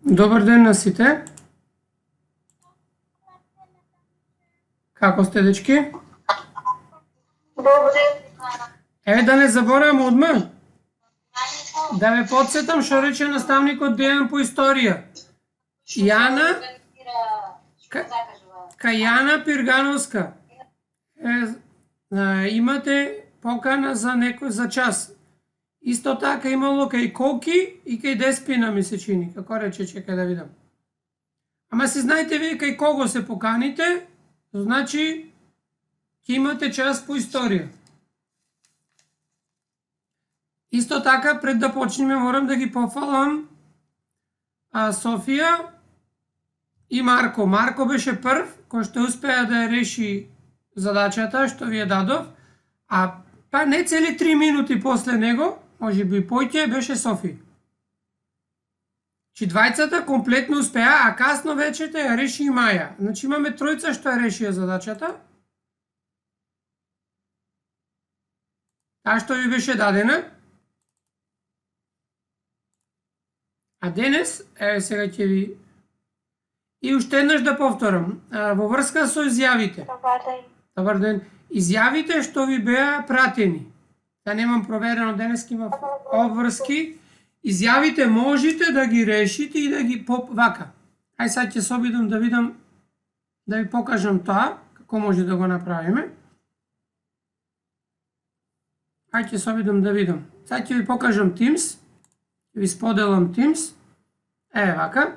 Добар ден на сите. Како сте, дечки? Добре. Еве да не заборавам одма. Да ве подсетам што рече наставникот Дејан по историја. Јана Кајана Пиргановска. Имате покана за некој за час. Исто така имало кај Коки и кај Деспина ми се чини. Како рече, чекај да видам. Ама се знаете вие кај кого се поканите, значи ќе имате час по историја. Исто така, пред да почнеме, морам да ги пофалам Софија и Марко. Марко беше прв, кој што успеа да ја реши задачата што ви ја дадов, а па не цели 3 минути после него, може би поќе, беше Софија. Чи двајцата комплетно успеа, а касно вечерта ја реши и Маја. Значи имаме тројца што ја решија задачата. Таа што ви беше дадена. А денес, еве сега ќе ви... И уште еднаш да повторам, во врска со изјавите. Добар ден. Изјавите што ви беа пратени. Да немам проверено, денес има обврски. Изјавите можете да ги решите и да ги вака. Ај сега ќе се обидам да видам, да ви покажам тоа, како може да го направиме. Ај ќе се обидам да видам. Сега ќе ви покажам Teams. Ви споделам Teams. Еве вака.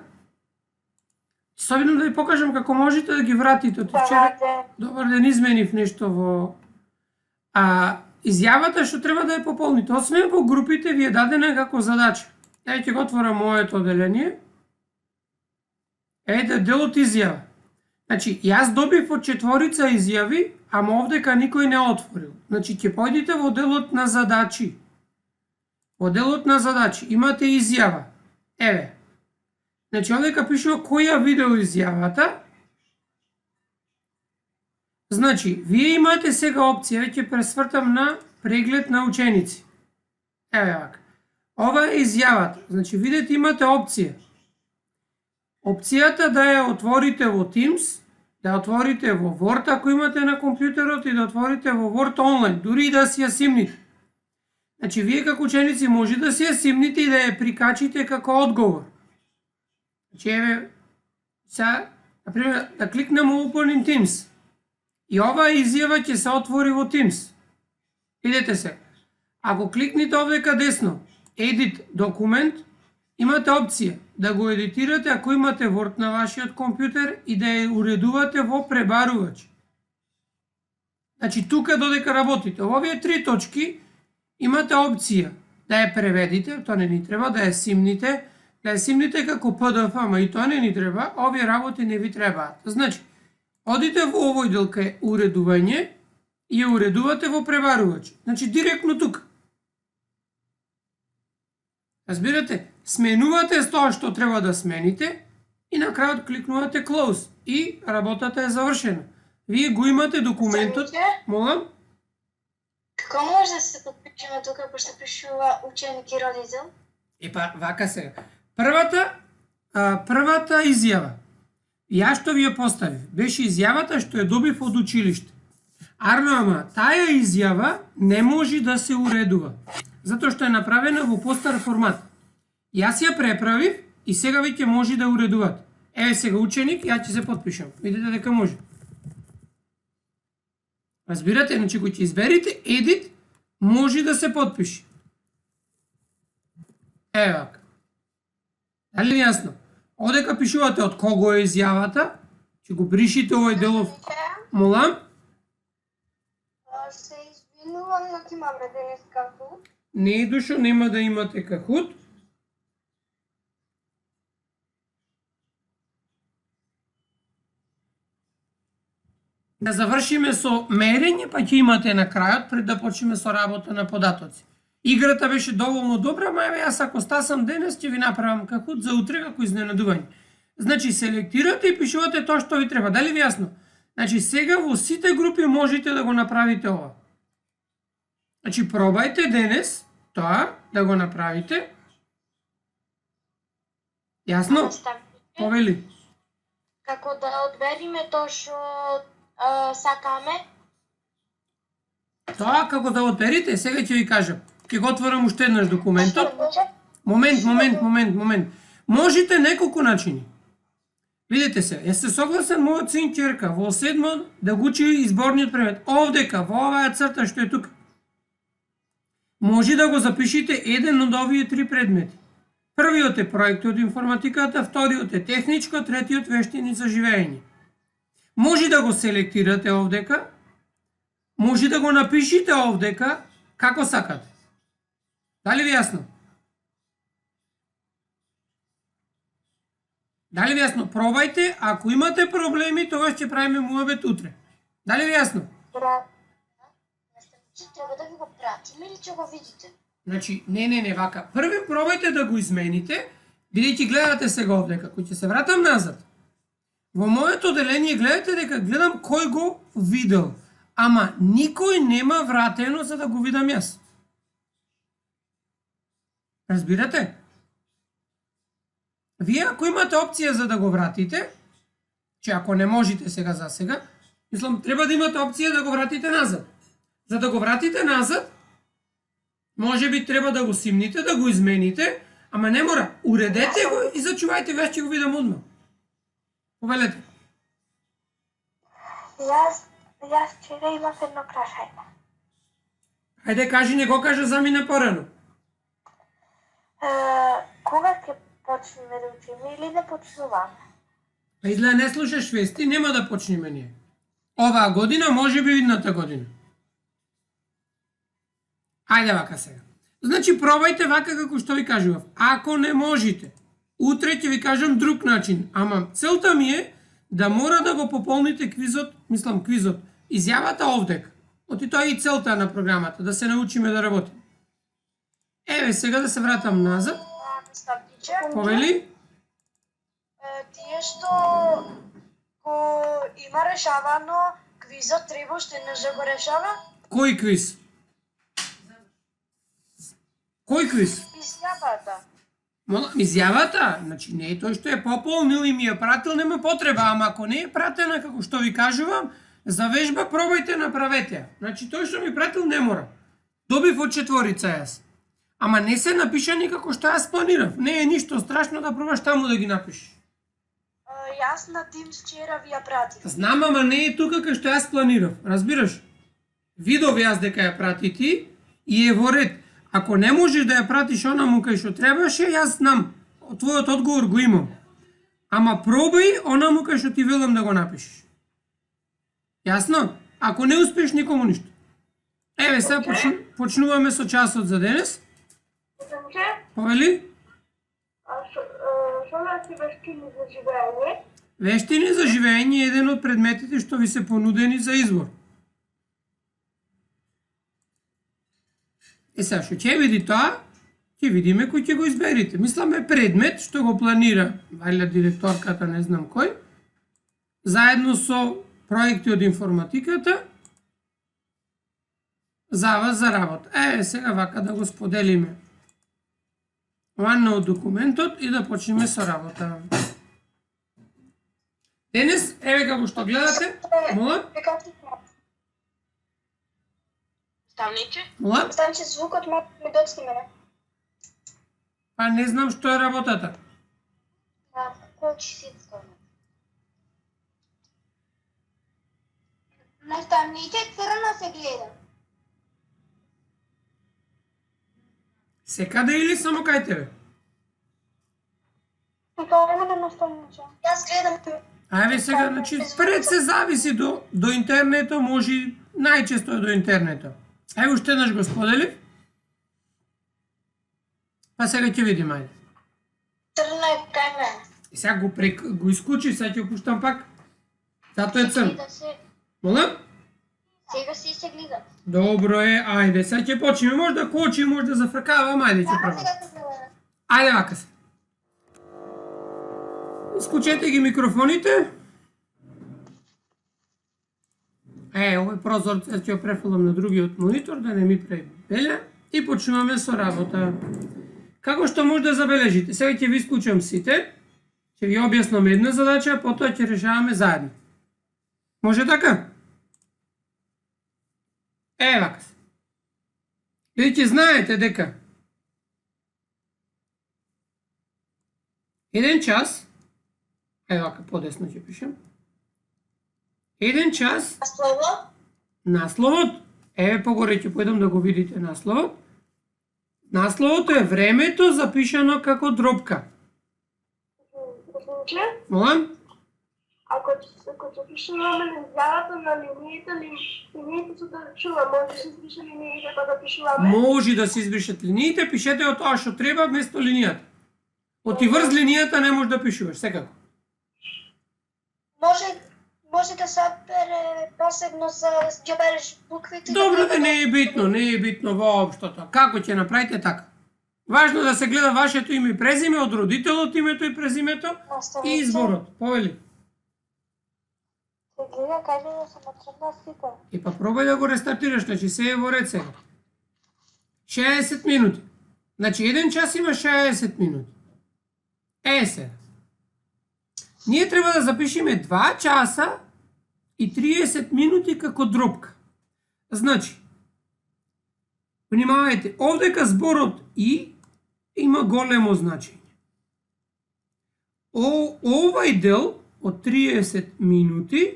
Ќе се обидам да ви покажам како можете да ги вратите од вчера. Добар ден, изменив нешто во изјавата што треба да ја пополните. Освен во групите ви е дадена како задача. Еве ќе го отворам моето оделение. Еве делот изјава. Значи, јас добив од 4 изјави, ама овдека никој не отворил. Значи, ќе појдите во делот на задачи. Во делот на задачи имате изјава. Еве. Значи, овдека пишува која видео изјавата. Значи, вие имате сега опција, ќе пресвртам на преглед на ученици. Еве вака. Ова е изјавата. Значи, видите, имате опција. Опцијата да ја отворите во Teams, да ја отворите во Word ако имате на компјутерот и да отворите во Word онлайн, дури и да си ја симните. Значи, вие како ученици може да си ја симните и да ја прикачите како одговор. Значи, еве, сега, например, да кликнем Open in Teams. И оваа изјава ќе се отвори во Teams. Видете се. Ако кликнете овдека десно, Edit документ, имате опција да го едитирате ако имате Word на вашиот компјутер и да ја уредувате во пребарувач. Значи, тука додека работите, овие 3 точки, имате опција да ја преведите, тоа не ни треба, да ја симните, како PDF, ама и тоа не ни треба, овие работи не ви требаат. Значи, одите во овој дел кај уредување и ја уредувате во пребарувач. Значи, директно тука. Разбирате? Сменувате тоа што треба да смените и на крајот кликнувате Close и работата е завршена. Вие го имате документот. Молам? Како може да се подпишеме тука, пошто пишува ученик и родител? Епа, вака сега. Првата изјава. Ја што ви ја поставив, беше изјавата што ја добив од училиште. Ама таа изјава не може да се уредува, затоа што е направена во постар формат. Јас ја преправив и сега веќе може да уредувате. Еве сега ученик, ја ќе се подпишам. Видите дека може. Разбирате, значи кој ќе изберите Edit, може да се подпиши. Еве вака. Дали е јасно? Одека пишувате од кого е изјавата, ќе го бришите овој делов. Молам? Се извинувам, но ќе имаме денес Kahoot. Не е дошо, нема да имате Kahoot. Да завршиме со мерење, па ќе имате на крајот, пред да почнеме со работа на податоци. Играта беше доволно добра, ама еве јас ако стасам денес ќе ви направам Kahoot за утре како изненадување. Значи, селектирате и пишувате тоа што ви треба. Дали ви јасно? Значи, сега во сите групи можете да го направите ова. Значи, пробајте денес тоа да го направите. Јасно? Наставниче, Повели. како да одбериме тоа што сакаме. Тоа како да одберите, сега ќе ви кажам. Ќе го отворам уште еднаш документот. Наставниче, Момент. Можете неколку начини. Видете се, јас се согласен мојот син ќерка во 7 да го учи изборниот предмет. Овдека, во оваа црта што е тука. Може да го запишите еден од овие 3 предмети. Првиот е проект од информатиката, вториот е техничко, третиот вештини за живење. Може да го селектирате овдека, може да го напишите овдека, како сакате. Дали ви јасно? Дали ви јасно? Пробајте, ако имате проблеми, тогаш ќе правиме муабет утре. Дали ви јасно? наставниче, треба да ви го пратиме или ќе го видите? Значи, не, вака. Први пробајте да го измените, бидејќи гледате сега овдека. Кој ќе се вратам назад. Во моето оделение гледате дека гледам кој го видел. Ама никој нема вратено за да го видам јас. Разбирате? Вие ако имате опција за да го вратите, че ако не можете сега за сега, мислам, треба да имате опција да го вратите назад. За да го вратите назад, може би треба да го симните, да го измените, ама не мора. Уредете го и зачувајте, веќе ќе го видам одма. Повелете. Јас вчера имав едно прашање. Хајде кажи, не го кажа за мене порано. Кога ќе почнеме да учиме или да почнуваме? Па изгледа не слушаш вести, нема да почнеме ние. Оваа година, може би идната година. Ајде вака сега. Значи, пробајте вака како што ви кажував. Ако не можете, утре ќе ви кажам друг начин. Ама целта ми е да мора да го пополните квизот, изјавата овдека. Оти тоа е и целта на програмата, да се научиме да работиме. Еве сега да се вратам назад. Наставниче, Повели? тие што го има решавано квизот, треба уште еднаш да го решава? Кој квиз? Кој квиз? Изјавата. Изјавата, значи не е тој што е пополнил и ми ја пратил, нема потреба, ама ако не е пратена како што ви кажувам, за вежба пробајте направете ја. Значи тој што ми пратил не мора. Добив од 4 јас. Ама не се напишани како што јас планирав. Не е ништо страшно да пробаш таму да ги напишеш. Јас на Teams вчера ви ја пратив. Знам, ама не е тука кај што јас планирав. Разбираш? Видов јас дека ја прати ти и е во ред. Ако не можеш да ја пратиш онаму кај што требаше, јас знам. Твојот одговор го имам. Ама пробај онаму кај што ти велам да го напишеш. Јасно? Ако не успеш, никому ништо. Еве сега почнуваме со часот за денес. Повели? Што значи вештини за живење? Вештини за живење е еден од предметите што ви се понудени за избор. Сега што ќе види тоа, ќе видиме кој ќе го изберите. Мисламе предмет што го планира, вајле директорката, не знам кој, заедно со проекти од информатиката, за вас за работа. Сега вака да го споделиме од документот и да почнеме со работа. Денес, еве како што гледате, мола? Мола? Станче, звукот ме доцни мене. Па не знам што е работата. Кој ќе си скоро? Наставниче, црно се гледа. Секаде или само кај тебе? Тоа има на наставниче. Јас гледам. Ајде сега, значи, пред се зависи до интернето, може најчесто е до интернето. Ево уште еднаш го споделив. Па сега ќе видим, ајде. Црно е кај мене. И сега го исклучи, сега ќе пуштам пак. Зато е црн. Мола? Сега си се гледа. Добро е, ајде, сега ќе почнеме. Може да кочи, може да зафркавам, ајде ќе пробам. Ајде вака се. Исклучете ги микрофоните. Овој прозор ќе ја префрлам на другиот монитор, да не ми прави белја. И почнуваме со работа. Како што може да забележите, сега ќе ви исклучам сите, ќе ви објаснам една задача, потоа ќе решаваме заедно. Може така? Ева се. Или ќе знаете дека еден час, ева подесно ќе пишем, еден час, насловот, еве погоре ќе појдам да го видите насловот. Насловот е времето запишано како дробка. Молам? Ако запишуваме изјавата на линиите се да чува, може да се избрише линиите па да пишуваме? Може да се избришат линиите, пишете од тоа што треба вместо линијата. Оти врз линијата не можеш да пишуваш, секако. Може да се бере посебно за ќе береш буквите. Добро, не е битно воопштото. Како ќе направите така? Важно да се гледа вашето име и презиме од родителот, името и презимето и изборот. Повели. Се гледа кај да се натребна сите. И па пробај да го рестартираш, значи се е во ред сега. 60 минути. Значи еден час има 60 минути. Сега. Ние треба да запишеме 2 часа и 30 минути како дробка. Значи, внимавајте, овдека зборот и има големо значење. Овај дел од 30 минути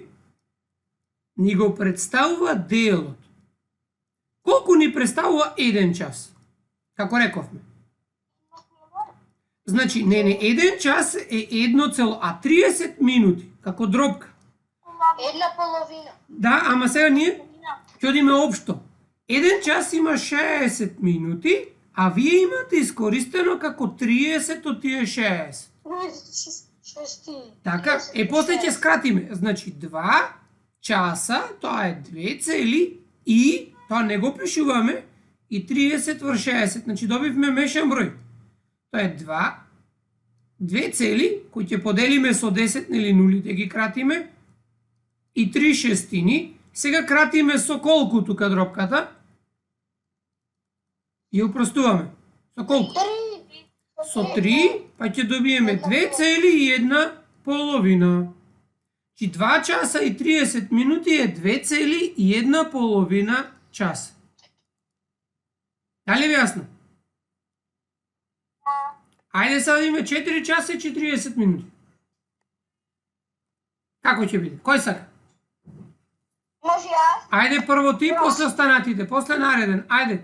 ни го представува делот. Колку ни представува еден час? Како рековме? Значи, не, еден час е 1, а 30 минути, како дробка. Една половина. Да, ама сега ние ќе одиме општо. Еден час има 60 минути, а вие имате искористено како 30 од тие 60. Така, после ќе скратиме. Значи, 2 часа, тоа е 2 цели и, тоа не го пишуваме, и 30 врз 60. Значи, добивме мешан број. Тоа е 2 цели, кои ќе поделиме со 10 или нулите ги кратиме, и 3 шестини. Сега кратиме со колку тука дробката? И упростуваме. Со колку? Со 3, па ќе добиеме 2 цели и 1 половина. Чи 2 часа и 30 минути е 2 цели и 1 половина часа. Дали ви јасно? Ајде сега да имаме 4 часа и 40 минути. Како ќе биде? Кој сака? Може јас? Ајде прво ти, после останатите, после нареден. Ајде.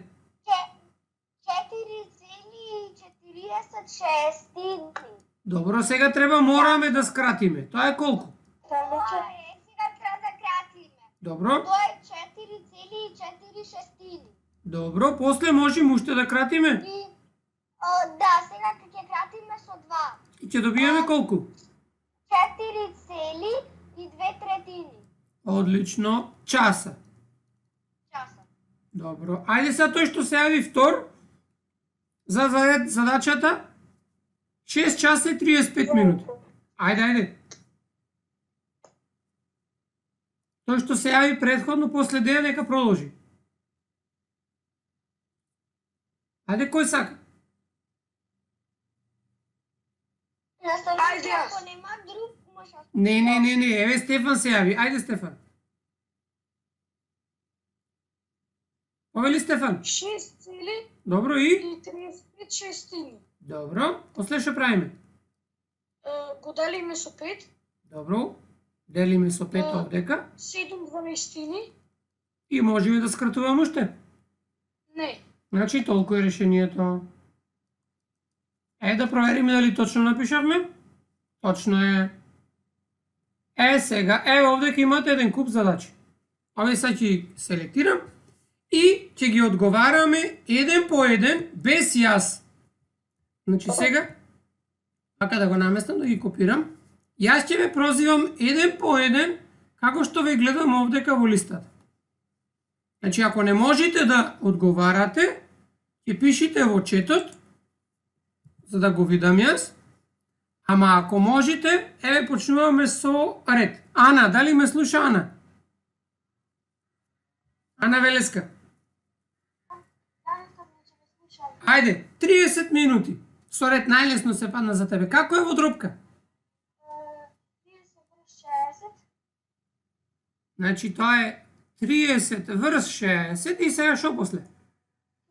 4,46. Добро, сега мораме да скратиме. Тоа е колку? Сега треба да кратиме. Добро. Тоа е 4,46. Добро, после можеме уште да кратиме. Да, сега ќе кратиме со 2. И ќе добиеме колку? 4,2. Одлично. Часа. Добро. Ајде сега тој што се јави втор за задачата 6 часа и 35 минути. Ајде. Тој што се јави предходно после деја нека продолжи. Ајде, кој сака? Ајде, ако нема друг, може. Не, еве Стефан се јави. Ајде, Стефан. Овели Стефан. 6 цели Добро и? и 35 шестини. Добро. После што правиме? Го делиме со 5. Добро. Делиме со 5 овдека. 7 12. И можеме да скратуваме уште. Не. Значи толку е решението. Да провериме дали точно напишавме. Точно е. Сега, овдека имате еден куп задачи. Овде сега ќе селектирам и ќе ги одговараме еден по еден, без јас. Значи сега, така да го наместам, да ги копирам. Јас ќе ве прозивам еден по еден, како што ве гледам овдека во листата. Значи, ако не можете да одговарате, ќе пишите во четот, за да го видам јас. Ама ако можете, почнуваме со ред. Ана, дали ме слуша Ана? Ана Велеска. Ајде, 30 минути. Со ред најлесно се падна за тебе. Како е во дропка? 30 врз 60. Значи тоа е 30 врз 60 и сега шо после? Ќе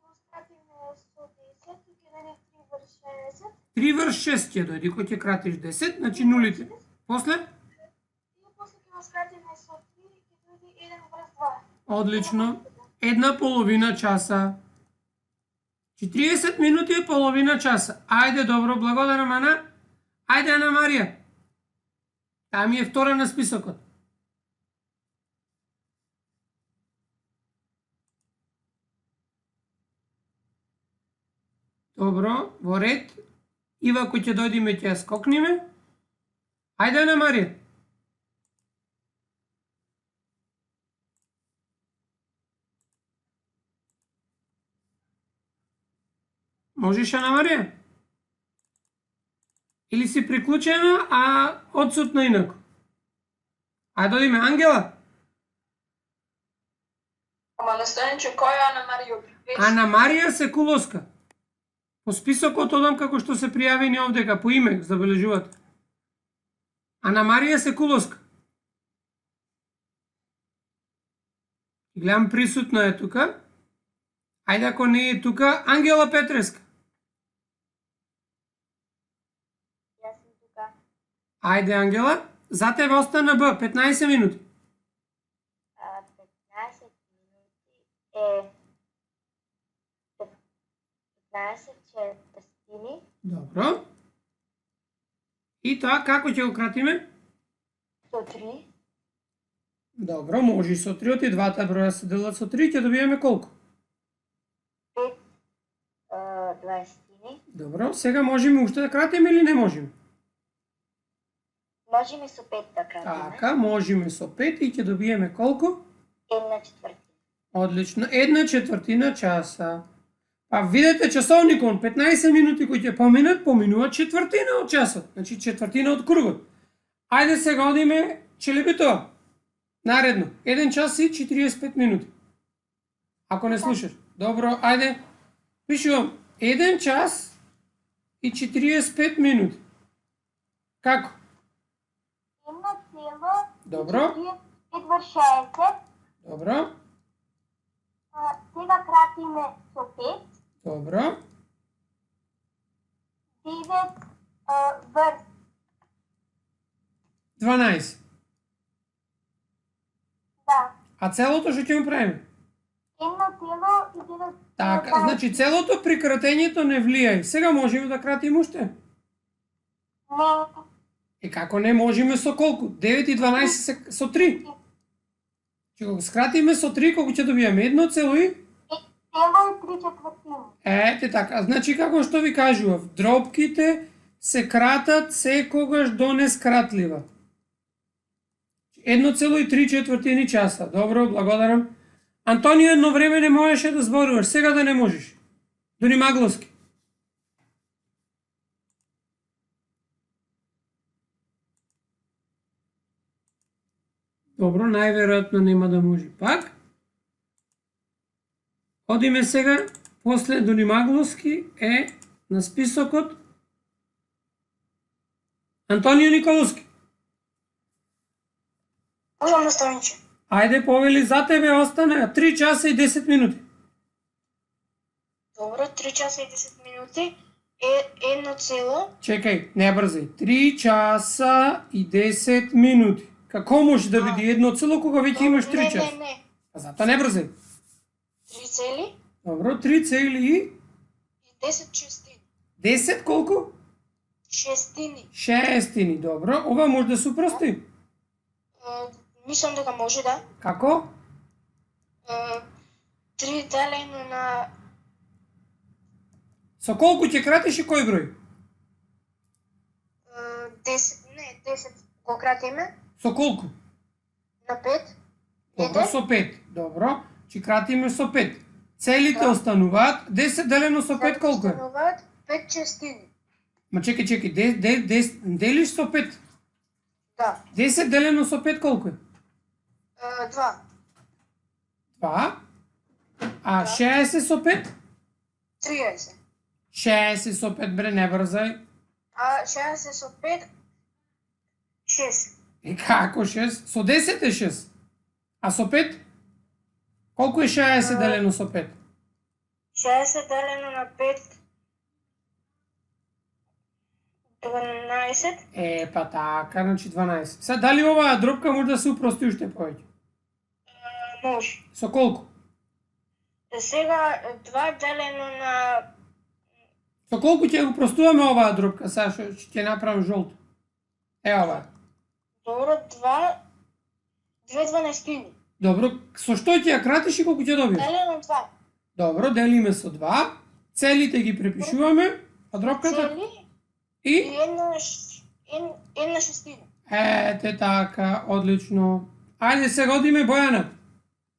го скратиме со 10 и ќе даде 3 врз 60. 3 врз 6 ќе дојде, кој ќе кратиш 10, значи нулите. После? И после ќе го скратиме со 3 и ќе дојде 1 врз 2. Одлично. Една половина часа. 40 минути е половина часа. Ајде, добро, благодарам, Ана. Ајде, Ана Марија. Таа ми е втора на списокот. Добро, во ред. Ива, кој ќе дојдеме, ќе ја скокнеме. Ајде, Ана Марија. Можеш, Ана Марија? Или си приклучена, а одсутна инако? Ајде додиме Ангела. Ама настаниче, кој е Ана Марија? Ана Марија Секуловска. По списокот одам како што се пријавени овдека, по име, забележувате. Ана Марија Секуловска. Гледам присутна е тука. Ајде ако не е тука, Ангела Петреска. Јас сум тука. Ајде, Ангела. За тебе остана Б, 15 минути. 15 минути е 15 четвртини. Добро. И тоа како ќе го кратиме? Со 3. Добро, може и со 3, и двата броја се делат со 3, ќе добиеме колку? 5 20. Добро, сега можеме уште да кратиме или не можеме? Можеме со 5 да кратиме. Така, можеме со 5 и ќе добиеме колку? 1/4. Одлично, 1/4 часа. Па видете часовникон, 15 минути кои ќе поминат, поминува четвртина од часот, значи четвртина од кругот. Ајде сега одиме челебито. Наредно, 1 час и 45 минути. Ако не слушаш. Добро, ајде. Пишувам 1 час и 45 минути. Како? 1,45 Добро. врз 60. Добро. Сега кратиме со 5. Добро. 9 врз 12. да. А целото што ќе го правиме? 1,9. Така, значи целото прекратењето не влијае. Сега можеме да кратиме уште. Не. И како не можеме со колку? 9 и 12 со 3. Ќе го скратиме со 3, колку ќе добиеме? 1,3. 1,3. Ете така, значи како што ви кажував, дропките се кратат секогаш до нескратлива. 1,3 часа. Добро, благодарам. Антонио едно време не можеше да зборуваш, сега да не можеш. Дури магловски. Добро, најверојатно нема да може пак. Одиме сега, после Дуни Магловски е на списокот Антонио Николовски. Можам наставниче. Ајде, повели, за тебе остана 3 часа и 10 минути. Добро, 3 часа и 10 минути е 1 цело. Чекај, не брзај. 3 часа и 10 минути. Како може да биде едно цело кога веќе имаш 3 часа? Не. А затоа не брзај. 3 цели Добро, 3 цели и и 10 шестини. 10 колку? Шестини. Шестини, добро. Ова може да се упрости. Мислам дека може, да. Како? 3 делено на Со колку ќе кратиш и кој број? 10, не, 10 го кратиме Со колку? на 5. Добро, со 5. Добро, ќе кратиме со 5. Целите Да. остануваат 10 делено со 5 колку е? Остануваат 5 шестини. Ма чекај, делиш со 5. Да. 10 делено со 5 колку е? 2. 2. А Да. 60 со 5? 30. 60 со 5 бре, не брзај. 60 со 5, 6. И како 6? Со 10 е 6. А со 5? Колку е 60 делено со 5? 60 делено на 5, 12. Па така, значи 12. Сега дали оваа дробка може да се упрости уште повеќе? Може. Со колку? Сега 2 делено на Со колку ќе го простуваме оваа дробка, сега што ќе направам жолто? Оваа. добро 2 12. Добро, со што ќе ја кратиш и колку ќе добиеш? Делено 2. Добро, делиме со 2. Целите ги препишуваме, а дробката Цели и и една шестина. ете така, одлично. Ајде сега одиме Бојана.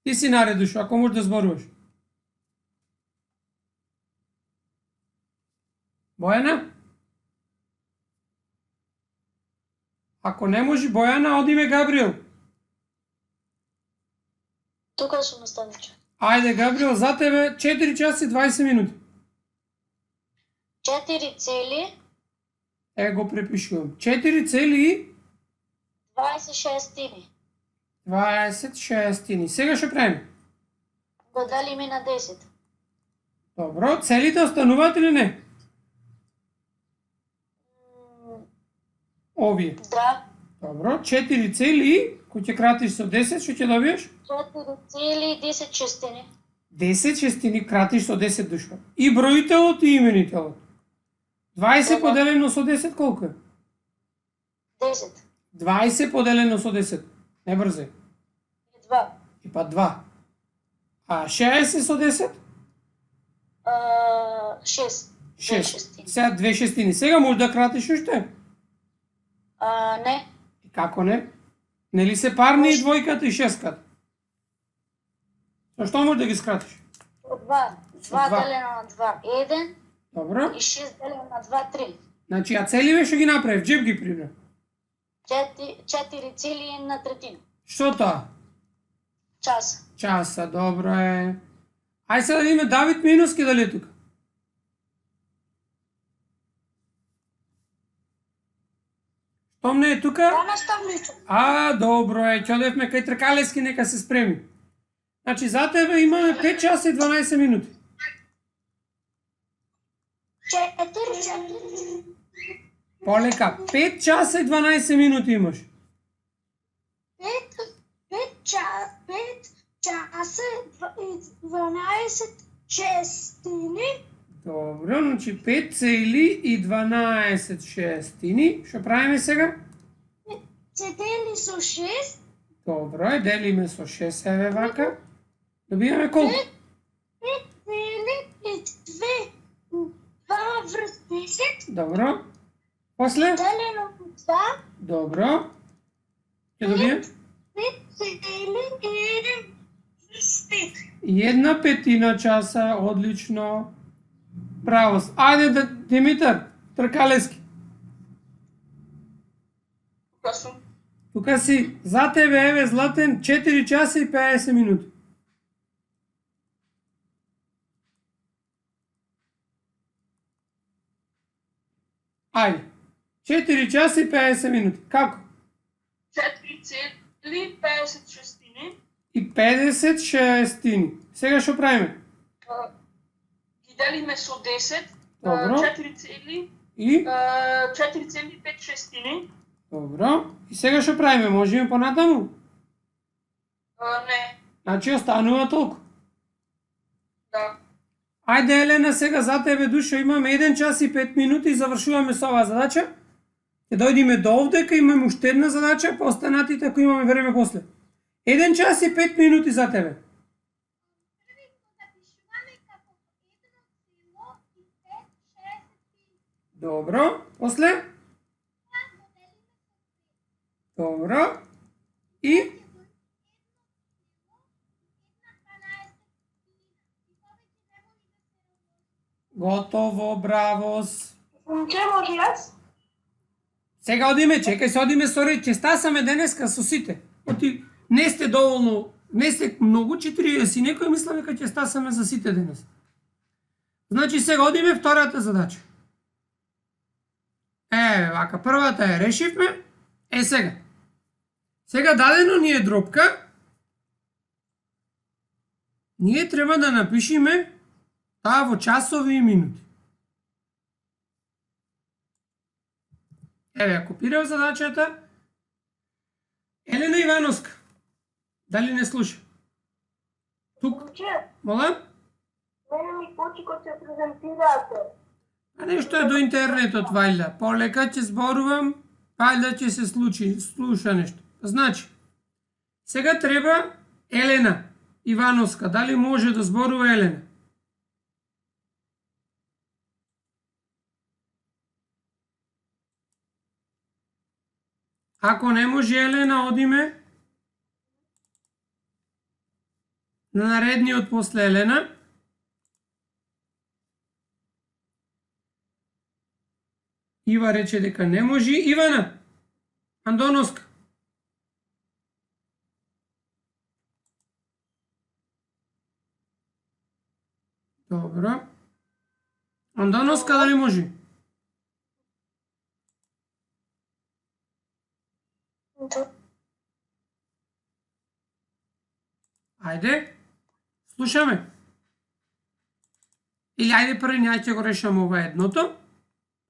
Ти си наредиш, ако можеш да зборуваш. Бојана? Ако не може Бојана, одиме Габриел. Тука сум наставниче. Ајде Габриел, за тебе 4 часа и 20 минути. 4 цели Го препишувам. 4 цели и 26. 26. Сега што правиме? Го делиме на 10. Добро, целите остануваат или не? Овие. Да. Добро, 4 цели и, кој ќе кратиш со 10, што ќе добиеш? 4 цели 10 шестини. 10 шестини кратиш со 10 душка. И броителот и именителот. 20 поделено со 10 колку е? 10. 20 поделено со 10. Не брзај. 2. И па 2. А 60 со 10? 6. 6. Сега 2 шестини. Сега може да кратиш уште? Не. И како не? Нели се парни и двојката и шестката? Со што може да ги скратиш? 2. 2 делено на 2 1 Добро. и 6 делено на 2 3. Значи, а целиве што ги направив, джеб ги прибра. 4 цели и една третина. Што тоа? Час. Часа, добро е. Ај сега да видиме Давид Минуски дали е тука. Штом не е тука? Да, наставниче. Добро е, ќе одевме кај Тркалески, нека се спреми. Значи, за тебе имаме 5 часа и 12 минути. 4. Полека, 5 часа и 12 минути имаш. 5 часа и 12 шестини. Добро, значи 5 цели и 12 шестини. Што правиме сега? Се дели со 6. Добро е, делиме со 6, еве вака. Добиваме колку? 5 цели и 2 врз 10. Добро. После? Делено на 2. Добро. Ќе добием? 5 цели и 1 врз 5. И 1/5 часа, одлично. Браво. Ајде, Димитар, Тркалески. Тука сум. Тука си, за тебе, еве, Златен, 4 часа и 50 минути. Ајде. 4 часа и 50 минути. Како? 4 цели 50 шестини. И 50 шестини. Сега што правиме? Ги делиме со 10. Добро. 4 цели. И? 4 цели 5 шестини. Добро. И сега што правиме? Можеме понатаму? Не. Значи останува толку. Да. Ајде, Елена, сега за тебе душо имаме 1 час и 5 минути и завршуваме со оваа задача. Ќе дојдеме до овдека, имаме уште една задача, па останатите ако имаме време после. 1 час и 5 минути за тебе. Добро, после? Добро. И? Готово, бравос. Че може јас? Сега одиме, чекај се одиме со ред, ќе стасаме денеска со сите. Оти не сте доволно, не сте многу 40, некој мисла дека ќе стасаме за сите денес. Значи сега одиме втората задача. Еве, вака, првата ја решивме. Сега. Сега дадено ни е дропка. Ние треба да напишеме таа во часови и минути. Еве, ја копирав задачата. Елена Ивановска, дали не слуша? Тук, мола? Мене ми почи кога се презентирате. А нешто е до интернетот, вајда. Полека ќе зборувам, вајда ќе се слуша нешто. Значи, сега треба Елена Ивановска, дали може да зборува Елена? Ако не може Елена, одиме на наредниот после Елена. Ива рече дека не може. Ивана Андоновска. Добро. Андоновска дали може? Ајде, слушаме. Или ајде први ние ќе го решаме ова едното,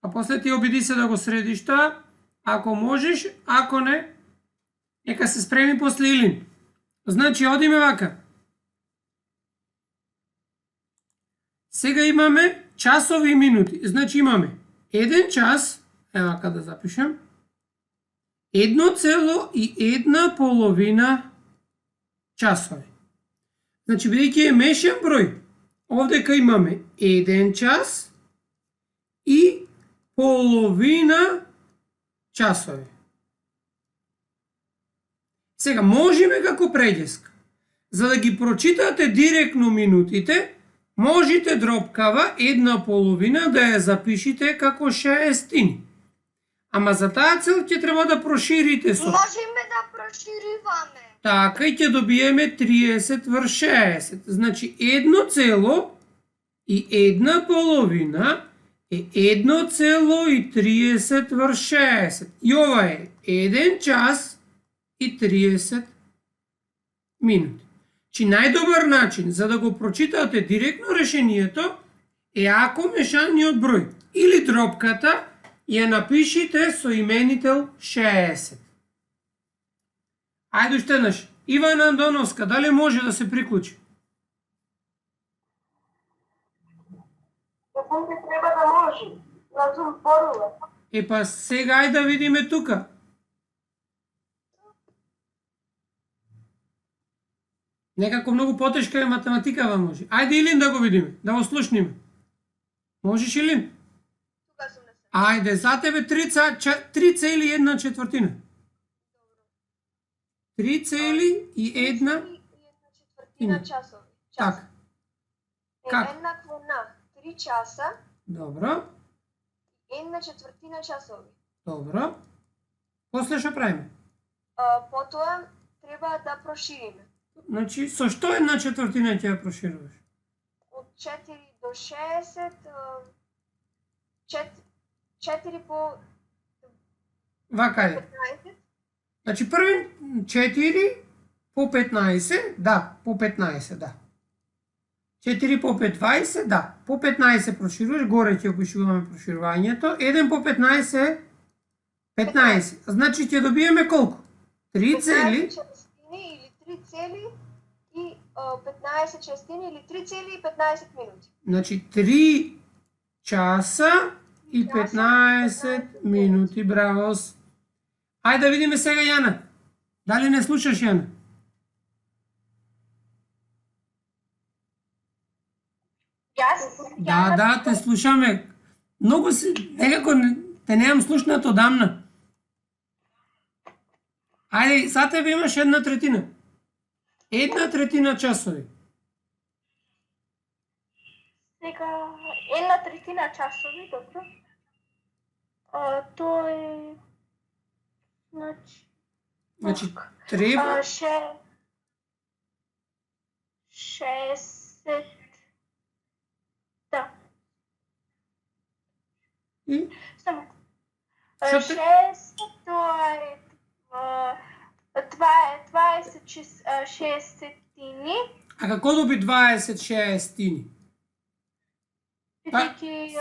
а после ти обиди се да го средиш тоа, ако можеш, ако не, нека се спреми после Илин. Значи, одиме вака. Сега имаме часови и минути. Значи имаме 1 час, ева вака да запишем, 1,1 часови. Значи, бидејќи е мешен број, овдека имаме 1 час и половина часови. Сега, можеме како преđеска. За да ги прочитате директно минутите, можете дропкава 1/2 да ја запишите како 60. Ама за таа цел ќе треба да проширите со... Можеме да прошириваме. Така и ќе добиеме 30 врз 60. Значи 1,1/2 е 1,30 врз 60. И ова е 1 час и 30 минути. Чи најдобар начин за да го прочитате директно решението е ако мешаниот број или дропката ја напишите со именител 60. Ајде уште еднаш. Ивана Андоновска, дали може да се приклучи? Секунди треба да може. На Zoom поруле. Па сега ајде да видиме тука. Некако многу потешка е математикава може. Ајде Илин да го видиме, да го слушниме. Можеш Илин? Тука сум на се. Ајде, за тебе 3,1/4. 3,1/4. часови. Така. Как? Е еднакво на 3 часа, Добро, 1/4 часови. добро. После што правиме? Потоа треба да прошириме. Значи, со што 1/4 ќе ја прошируваш? Од 4 до 60, 4 по Вака е. 15. Значи, први 4 по 15, да, по 15, да. 4 по 5, 20, да. По 15 прошируваш, горе ќе опишуваме проширувањето. 1 по 15 е 15. Значи ќе добиеме колку? 3 цели. 15 шестини или 3 цели и 15 шестини или 3 цели и 15 минути. Значи 3 часа и 15 минути. Браво. Ајде да видиме сега Јана. Дали не слушаш Јана? Да, те слушаме. Многу си, некако те немам слушнато одамна. Ајде, за тебе имаш 1/3. 1/3 часови. Сега 1/3 часови, добро. Тоа е... Значи, треба... 60... Да. И? Само. Што те- 6 тоа е 26 А како доби 26? бидејќи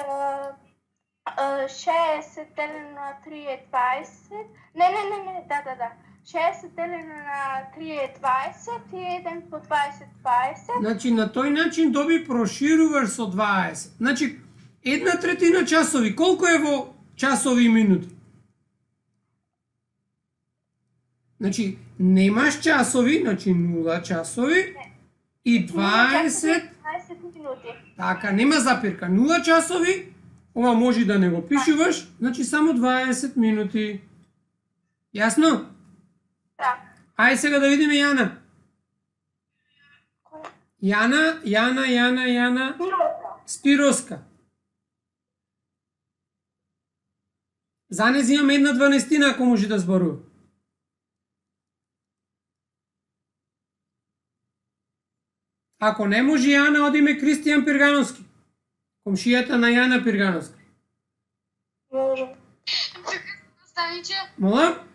60 делено на 3 е 20. Не, да. 60 делено на 3 е 20 и 1 по 20 20. Значи на тој начин доби прошируваш со 20. Значи 1/3 часови, колку е во часови и минути? Значи немаш часови, значи 0 часови и 20, 20 минути. така, нема запирка, 0 часови, ова може да не го пишуваш, значи само 20 минути. Јасно? Да. Ај сега да видиме Јана. Кој? Јана. Минута. Спироска. За нез имам 1/12 ако може да зборува. Ако не може Јана, одиме Кристијан Пиргановски. Комшијата на Јана Пиргановски. Може. Станиче, Мола?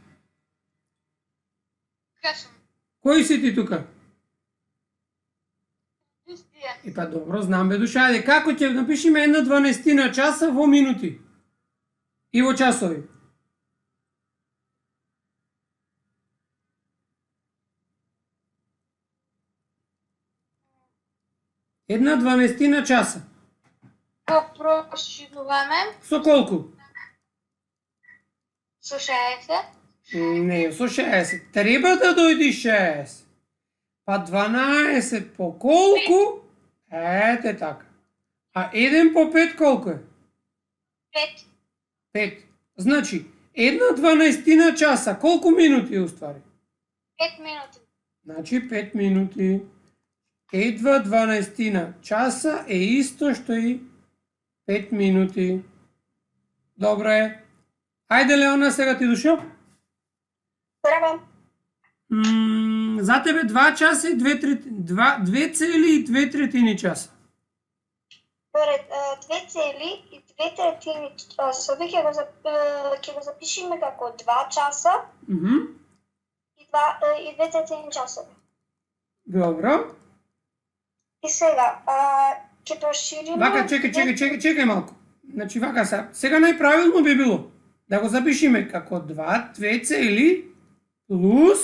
кажам. Кој си ти тука? Истија. И па добро, знам бе душа. Ајде, како ќе напишеме 1/12 часа во минути? И во часови. Една 12 часа. Го прошируваме Со колку? со 60. Не, со 60. Треба да дојди 60. Па 12 по колку? Ете така. А 1 по 5 колку е? 5. 5. Значи, 1/12 часа, колку минути е уствари? 5 минути. Значи 5 минути. 1/12 часа е исто што и 5 минути. Добро е. Ајде Леона, сега ти дошо? Треба. За тебе 2 часа и 2,2 часа. Поред 2 цели и 2/3 часови ќе го запишеме како 2 часа Мгм. и 2/3 часови. Добро. И сега, ќе прошириме... Вака, чекај малку. Значи вака сега најправилно би било да го запишеме како 2 цели плюс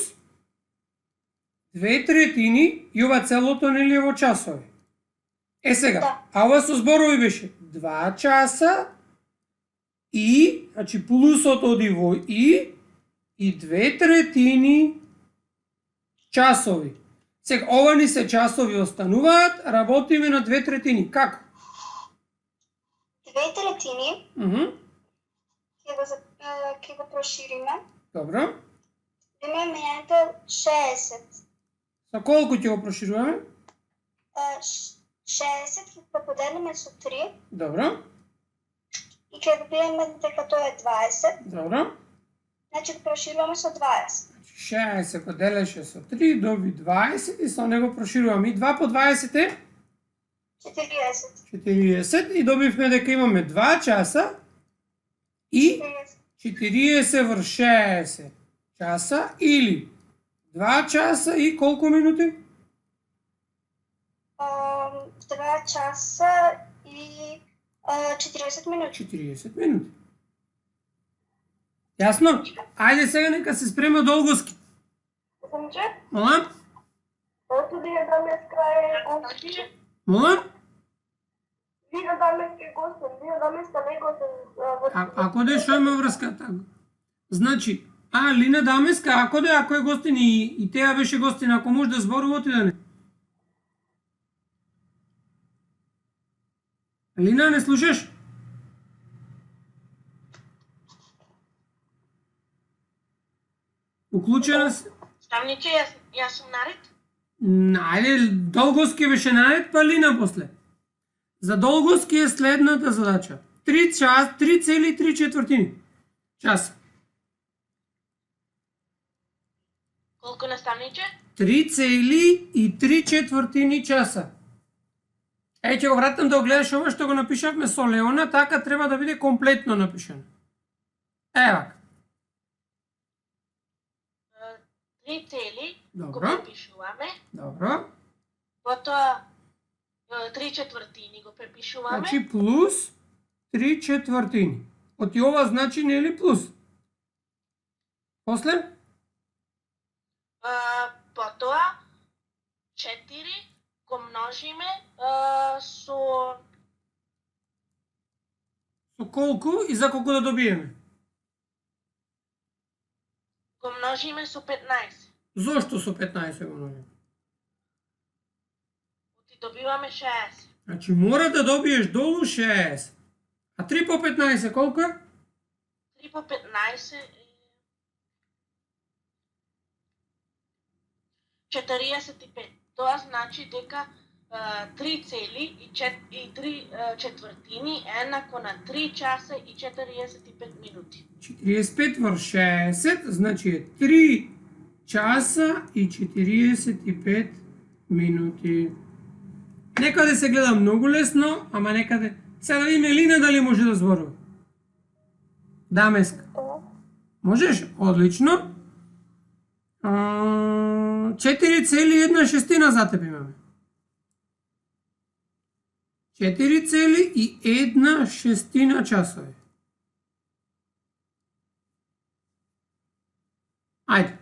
2/3 и ова целото нели е во часови. Е сега, Да. а ова со зборови беше 2 часа и, значи плюсот оди во и 2/3 часови. Сега, ова ни се часови остануваат, работиме на 2/3. Како? 2/3 Мгм. ќе го прошириме. Добро. Имаме 60. Со колку ќе го прошируваме? 60 ќе го поделиме со 3 Добро. и ќе добиеме дека тоа е 20. Добро. Значи го прошируваме со 20. 60 го делеше со 3, доби 20 и со него прошируваме. И 2 по 20 е 40. 40 и добивме дека имаме 2 часа и 40 врз 60 часа или 2 часа и колку минути? 2 часа и 40 минути. 40 минути. Јасно? Ајде сега нека се спрема долгоски. Значи, Мола? ото денеска е гости. Мола? Вие денеска е гостен, вие денеска не гостен. Ако де што има врска така. Значи, Лина Дамеска, ако е гостин и теја беше гостин, ако може да зборува, оти да не. Лина, не слушаш? Уклучена си? Ставниче, јас сум наред. Ајде, Долгоски беше наред, па Лина после. За Долгоски е следната задача. 3,3 часа. Колку наставниче? 3,3 часа. Ќе го вратам да го гледаш ова што го напишавме со Леона, така треба да биде комплетно напишано. Ева. 3 цели го Добро. препишуваме, Добро. потоа 3 четвртини го препишуваме, Значи плюс 3/4. Оти ова значи не е ли плюс? После? потоа 4 го множиме со Со колку и за колку да добиеме? го множиме со 15. Зошто со 15 го множиме? Оти добиваме 60. Значи мора да добиеш долу 60. А 3 по 15 колку е? 3 по 15 е 45. Тоа значи дека 3 цели и 3 четвртини е еднакво на 3 часа и 45 минути. 45 врз 60, значи е 3 часа и 45 минути. Некаде се гледа многу лесно, ама некаде... Сега да видиме Лина дали може да зборува. Дамеска. Можеш? Одлично. 4 цели и 1/6 за тебе имаме. 4 цели и 1/6 часови. Ајде.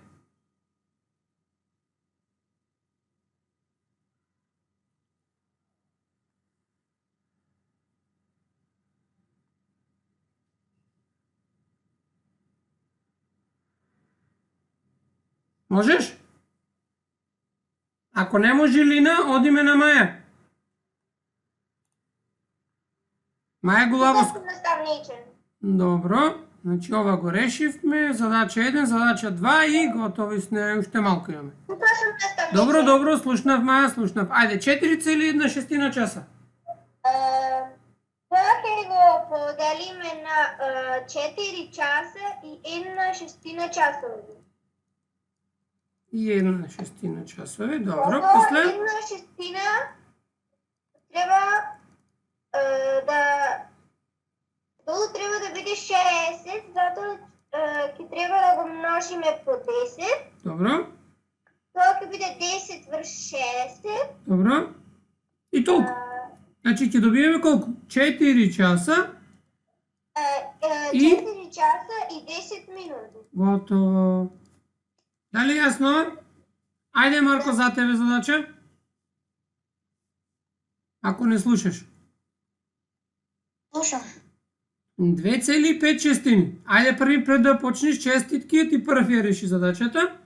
Можеш? Ако не може Лина, одиме на Маја. Маја Голабовска. Наставниче. Добро, значи ова го решивме, задача 1, задача 2 и готови сме, уште малку имаме. Тука сум наставниче. Добро, слушнав Маја, слушнав. Ајде, 4 цели и 1/6 часа. Тоа ќе го поделиме на 4 часа и 1/6 часови. И 1/6 часови, добро, Потоа после? 1/6 треба да долу треба да биде 60, затоа ќе треба да го множиме по 10. Добро, Тоа ќе биде 10 врз 60. добро. И толку. Значи ќе добиеме колку? 4 часа. 4 часа и 10 минути. Готово. Дали јасно? Ајде Марко за тебе задача. Ако не слушаш. Слушам. 2,5/6. Ајде први пред да почнеш честитки, ти прв ја реши задачата.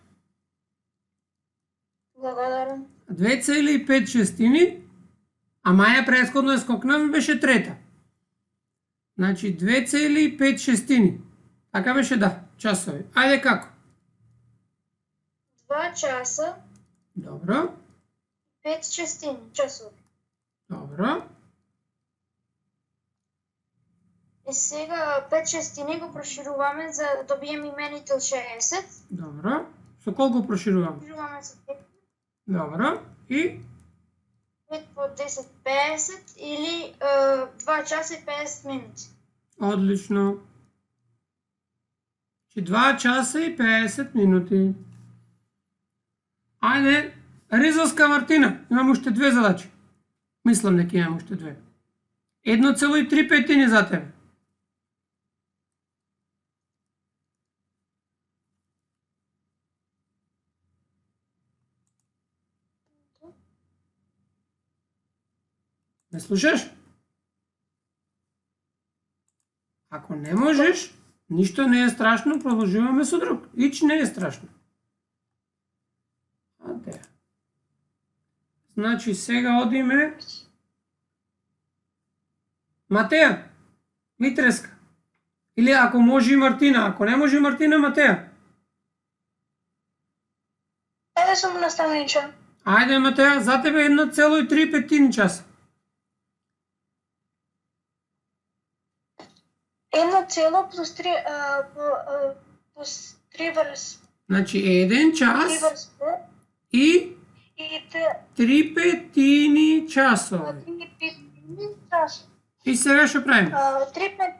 Благодарам. 2,5/6. А Маја претходно е скокнав, беше трета. Значи 2,5/6. Така беше да, часови. Ајде како? 2 часа, Добро, 5/6 часови. добро. И сега 5/6 го прошируваме за да добиеме именител 60. Добро. Со колку прошируваме? Прошируваме со 5 Добро. И 5 по 10, 50 или 2 часа и 50 минути. одлично. 2 часа и 50 минути. Ајде, Ризовска Мартина. Имам уште две задачи. Мислам дека имам уште две. 1,3 за тебе. Не слушаш? Ако не можеш, ништо не е страшно, продолжуваме со друг. Ич не е страшно. Аде. Значи сега одиме Матеја, Митреска. Или ако може и Мартина, ако не може и Мартина, Матеја. Ајде сум наставниче. Ајде Матеја, за тебе 1,3 часа. 1 плюс 3 плюс 3 врз Значи 1 3 час врз 5 и и 3/5 часови. 3 час. И сега што правиме? 3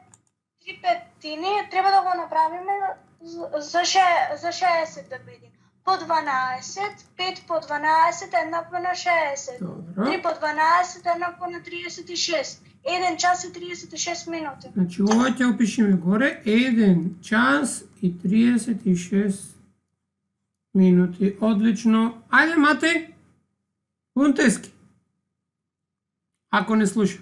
петини треба да го направиме за 60 да биде. По 12, 5 по 12 еднакво на 60. Добро. 3 по 12 еднакво на 36. 1 час и 36 минути. Значи ова ќе опишеме горе 1 час и 36 минути. Одлично. Ајде, Матеј. Бунтески. Ако не слуша.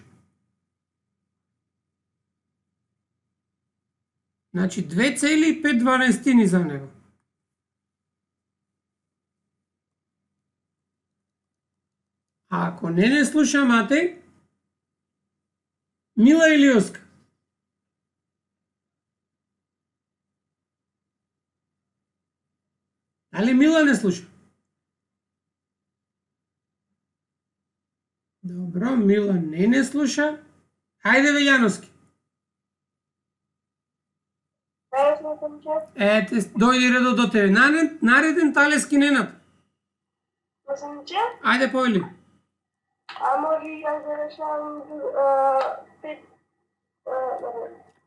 Значи 2,5 за него. А ако не слуша Матеј, Мила или Оска? Али Мила не слуша? Добро, Мила не слуша. Хајде ве Јановски. Ете, дојди редо до тебе. Нареден Талески Ненад. Ајде појли. А може и да решавам 5.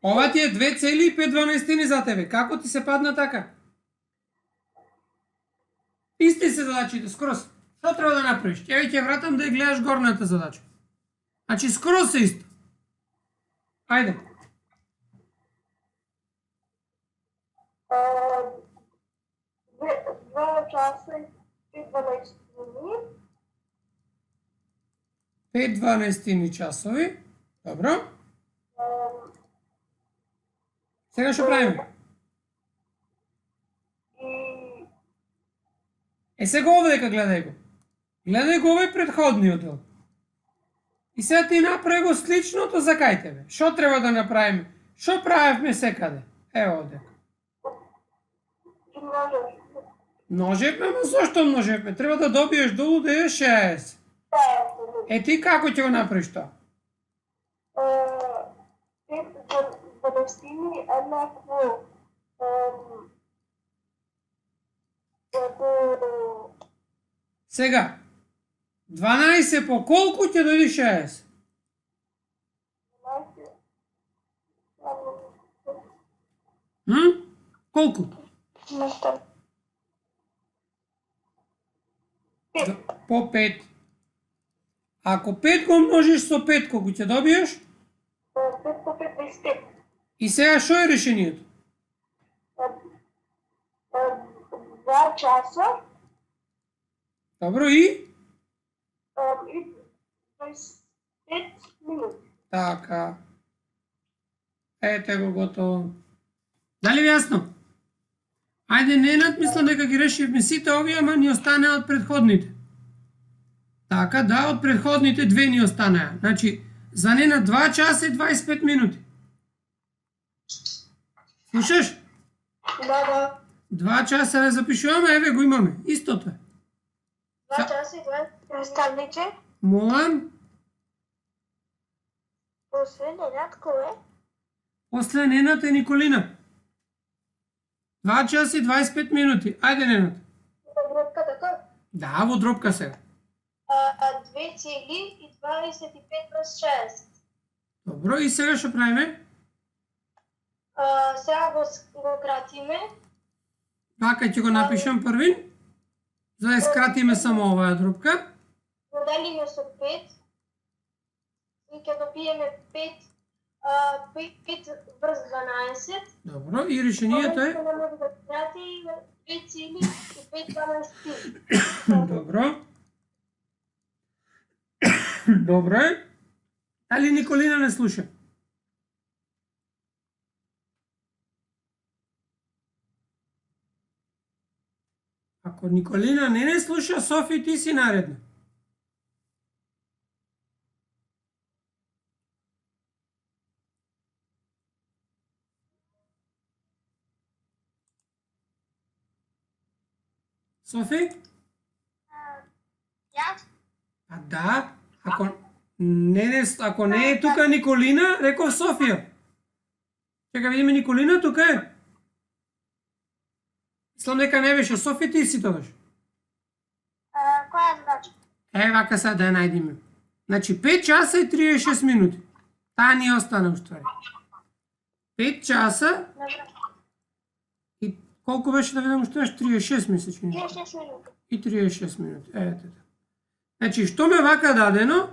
Ова ти е 2,5 за тебе. Како ти се падна така? Исти се задачите, скроз. Што треба да направиш? Ја ќе вратам да ја гледаш горната задача. Значи скроз се исто. Ајде. 2 часа и 12 минути. 5 часови. Добро. Сега што правиме? Сега овдека гледај го. Гледај го овој предходниот дел. И сега ти направи го сличното за кај тебе. Што треба да направиме? Што правевме секаде? Ево овдека. Множевме, ма зошто множевме? Треба да добиеш долу да е 60. Е ти како ќе го направиш тоа? 12 еднакво Сега, 12 по колку ќе дојде 60? Колку? По 5. Ако 5 го множиш со 5, колку ќе добиеш? 5 по 5 25. И сега што е решението? 2 часа Добро, и? и 25 минути. Така. Ете го готово. Дали ви јасно? Ајде, Ненад, мислам дека ги решивме сите овие, ама ни останаа од предходните. Така, да, од предходните две ни останаа. Значи, за Ненад 2 часа и 25 минути. Слушаш? Да. 2 часа не запишуваме, еве го имаме. Истото е. 2 часа и 20 останете. Молам? После Ненад кој е? После Ненад е Николина. 2 часа и 25 минути. Ајде, Ненад. Дробка така? Да, во дробка сега. 2,25 плюс 6. Добро, и сега што правиме? Сега го кратиме. Така ќе го напишам првин, за да скратиме само оваа дробка. Го делиме со 5. И ќе добиеме 5 врз 12. Добро, и решението е? 2,5 Добро. Добро е. Али Николина не слуша? Ако Николина не слуша, Софи, ти си наредна. Софи? Јас? А да, ако не е тука Николина, реков Софија. Чека видиме Николина, тука е. Мислам дека не беше Софија, ти си тогаш. Која задача? Вака сега да ја најдиме. Значи 5 часа и 36 минути. Таа ни остана уствари. 5 часа Добро. и колку беше да видам што е 36 мисли чини. 36 минути. И 36 минути. Ете. Значи што ме вака дадено,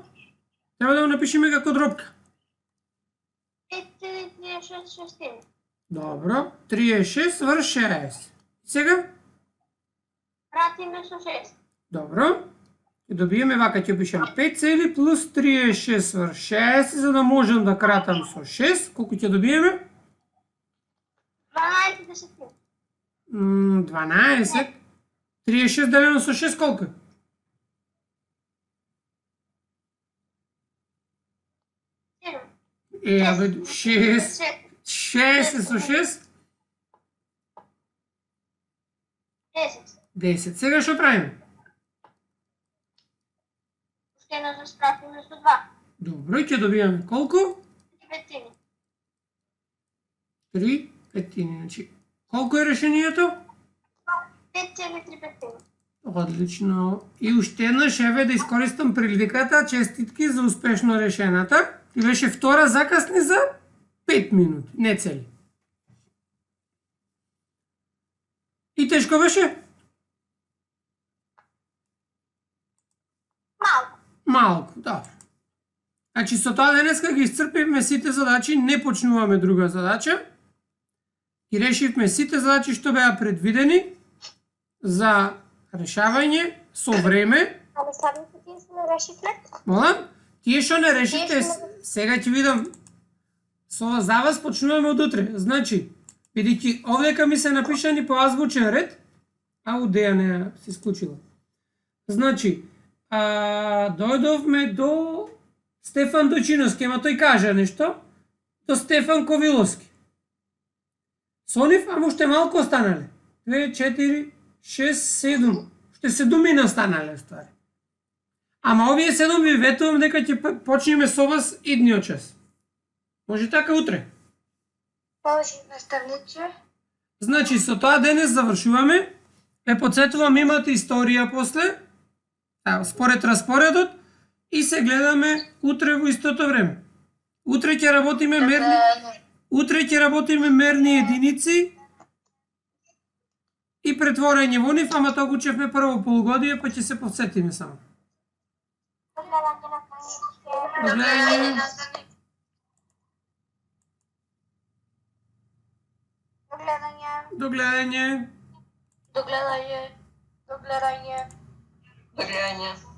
треба да го напишеме како дробка. 36 шестини. Добро. 36 врз 60. Сега? Вратиме со 6. Добро. Ќе добиеме вака, ќе пишем 5 цели плюс 36 врз 60, за да можам да кратам со 6. Колку ќе добиеме? 12 десетини. 12. 36 делено со 6 колку? Абе, 6. 6 со 6? 10. 10. Сега што правиме? Уште едно заспратиме со 2. Добро, ќе добиеме колку? 3 петини. 3 петини. Значи, колку е решението? 5,3 петини. Одлично. И уште еднаш еве да искористам приликата, честитки за успешно решената. Ти беше втора закасни за 5 минути, не цели. И тешко беше? Малко. Малку, добро. Значи со тоа денеска ги исцрпивме сите задачи, не почнуваме друга задача. И решивме сите задачи што беа предвидени за решавање со време. Ама садните ти се не решивме? Молам? Тие што не решите, сега ќе видам со за вас почнуваме од утре. Значи, бидејќи овдека ми се напишани по азбучен ред, Деја не се исклучила. Значи, дојдовме до Стефан Дојчиновски, ама тој кажа нешто, до Стефан Ковиловски. Со нив, ама уште малку останале. 2, 4, 6, 7. Уште 7 не останале, ствари. Ама овие 7 ви ветувам дека ќе почнеме со вас идниот час. Може така утре? Може, наставниче. Значи, со тоа денес завршуваме. Ве подсетувам, имате историја после, според распоредот, и се гледаме утре во истото време. Утре ќе работиме мерни единици и претворање во нив, ама тоа го учевме прво полугодие, па ќе се подсетиме само. Догледање. Догледање. Догледање. Догледање. Догледање.